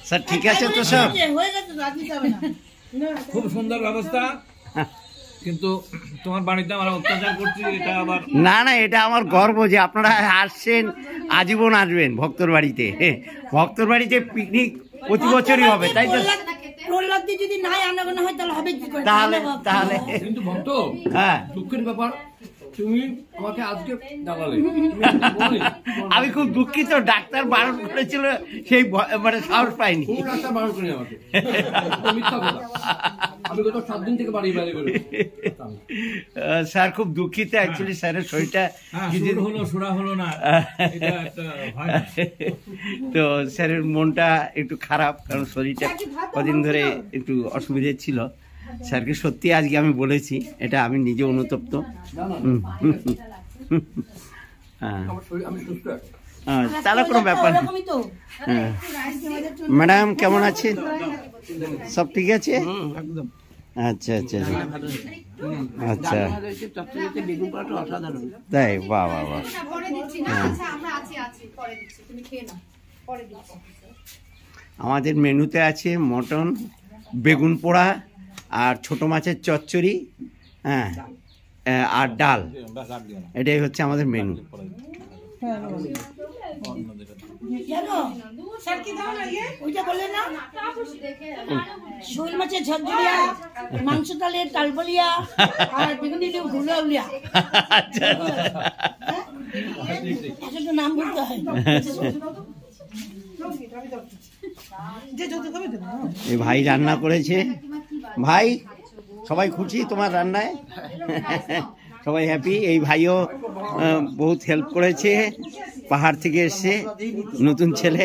Sir ঠিক আছে তো সব? খুব সুন্দর ব্যবস্থা, কিন্তু তোমার বাড়িতে আমরা অত্যাচার করছি, এটা আবার না না, এটা আমার গর্ব যে আপনারা আসছেন, আজীবন আসবেন ভক্তর বাড়িতে। ভক্তর বাড়িতে পিকনিক প্রতি বছরই হবে, তাই তো? যদি নাই আনাগোনা হয় তাহলে হবে কি করে? তাহলে তাহলে কিন্তু ভক্ত, হ্যাঁ, দুঃখের ব্যাপার তুমি আমাকে আজকে জানালে। আমি খুব দুঃখিত, ডাক্তার বারণ করেছিল, সেই মানে সাহস পাইনি। কোন ডাক্তার বারণ করেনি আমাকে? মিথ্যা কথা। আমি গত 7 দিন থেকে বাড়ি বাইরে বেরোই। স্যার খুব দুঃখিত, অ্যাকচুয়ালি স্যারের শরীরটা সুরা হলো না, এটা একটা ভয় না। তো স্যারের মনটা একটু খারাপ, কারণ শরীরটা কদিন ধরে একটু অসুবিধে ছিল। স্যারকে সত্যি আজকে আমি বলেছি, এটা আমি নিজে অনুতপ্ত। হ্যাঁ, তাহলে কোনো ব্যাপার না। হ্যাঁ, ম্যাডাম কেমন আছেন? সব ঠিক আছে? আচ্ছা আচ্ছা আচ্ছা, তাই? বাহ বাহ বাহ। আমাদের মেনুতে আছে মটন, বেগুন পোড়া, আর ছোট মাছের চচ্চড়ি, হ্যাঁ, আর ডাল। এটাই হচ্ছে আমাদের মেনু। শোল মাছের ঝরঝরিয়া, মাংস তালের তালবলিয়া, আর বেগুনি ঘুলাউলিয়া। আচ্ছা, একটা নাম বলতে হয়। এই ভাই রান্না করেছে। ভাই, সবাই খুশি তোমার রান্নায়? সবাই হ্যাপি? এই ভাইও বহুত হেল্প করেছে, পাহাড় থেকে এসছে, নতুন ছেলে।